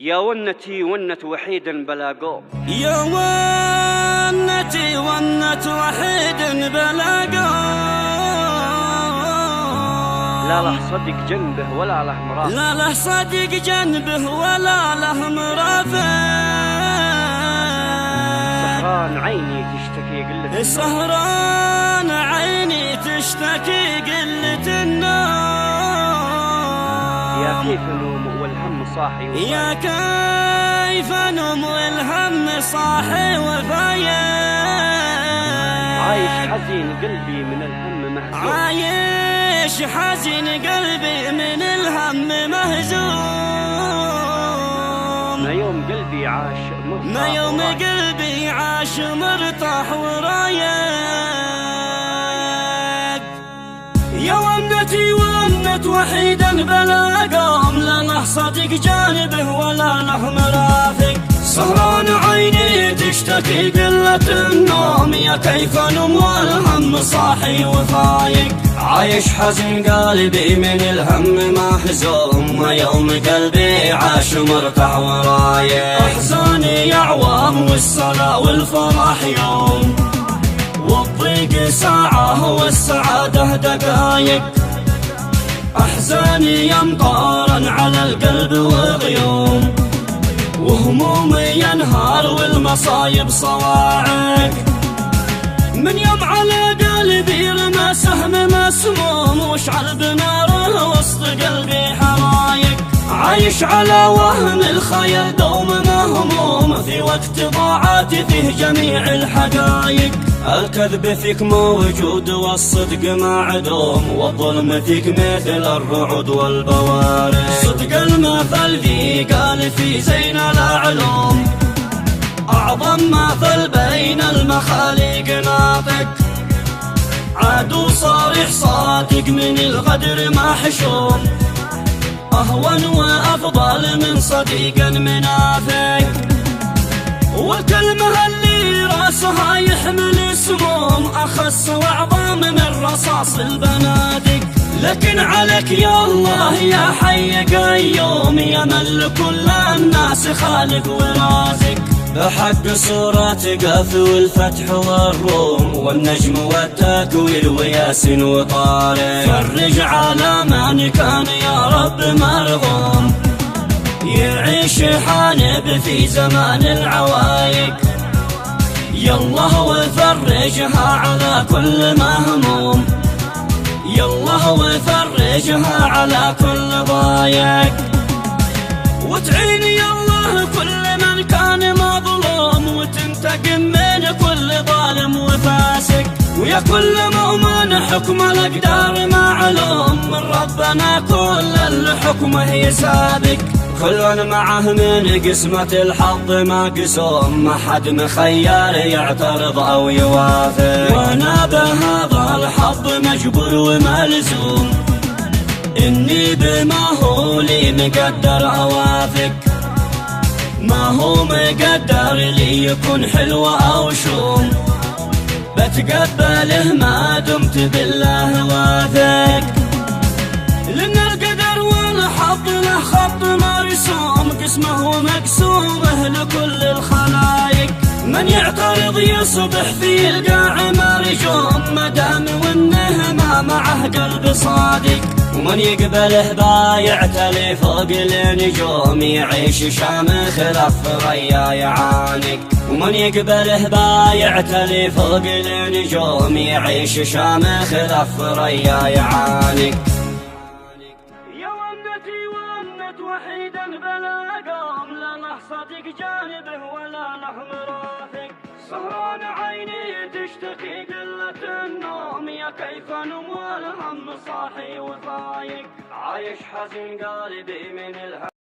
يا ونتي ونت وحيد بلا قوم، يا ونتي ونت وحيد بلا قوم. لا له صدق جنبه ولا له مرافق، لا له صدق جنبه ولا له مرافق. سهران عيني تشتكي قلة، سهران عيني تشتكي قلة النوم. يا كيف نوم والهم صاحي وفايق، يا كيف نوم والهم صاحي وفايق. عايش حزين قلبي من الهم مهزوم، عايش حزين قلبي من الهم مهزوم. ما يوم قلبي عاش مرتاح، ما يوم قلبي عاش مرتاح ورايق. يا ونتي ونت وحيدا بلا قوم، لا له صديق جانبه ولا له مرافق. سهران عيني تشتكي قلة النوم، يا كيف نوم والهم صاحي وفايق. عايش حزين قلبي من الهم مهزوم، ويوم قلبي عاش مرتاح ورايق. احزاني يعوام والصلاة والفرح يوم، والضيق ساعة والسعادة دقايق. أحزاني يمطارا على القلب وغيوم، وهمومي ينهار والمصايب صواعق. من يوم على قلبي رمى سهم مسموم، واشعل بناره وسط قلبي حرايق. عايش على وهم الخيال دوم مهموم، في وقت ضاعت فيه جميع الحقايق. الكذب فيك موجود والصدق معدوم، والظلم فيك مثل الرعود والبوارق. صدق المثل ذي قال في زين العلوم، أعظم مثل بين المخاليق ناطق. عدو صريح صادق من الغدر محشوم، أهون وأفضل من صديق منافق. والكلمة اللي راسها يحمل سموم، أخس وأعظم من رصاص البنادق. لكن عليك يا الله يا حي قيوم، يا من كل الناس خالق ورازق. بحق صورة قاف والفتح والروم، والنجم والتكوير وياسين وطارق. فرج على من كان يا رب مرغوم، يعيش حانب في زمان العوايق. يا الله وفرجها على كل مهموم، يا الله وفرجها على كل ضايق. وتعين يا الله كل من كان مظلوم، وتنتقم من كل ظالم وفاسق. ويا كل مؤمن حكم الأقدار معلوم، من ربنا كل الحكم هي سابق. كل معه من قسمة الحظ مقسوم، ما حد مخير يعترض أو يوافق. وانا بهذا الحظ مجبور وملزوم، إني بما هو لي مقدر أوافق. ما هو مقدر لي يكون حلو أو شوم، بتقبله ما دمت بالله واثق. لأن القدر والحظ له خط مرسوم، قسمه ومقسومه لكل الخلايق. من يعترض يصبح في القاع مرجوم، مدام وانه ما معه قلب صادق. ومن يقبله بايعتلي فوق النجوم، يعيش شامخ الثريا يعانق. ومن يقبله بايعتلي فوق النجوم، يعيش شامخ الثريا يعانق. يا ونتي ونت وحيدا بلا قوم، لا له صديق جانبه ولا له مرافق. سهران عيني تشتكي قلة النوم، يا كيف نوم والهم صاحي وفايق. عايش حزين قلبي من الهم.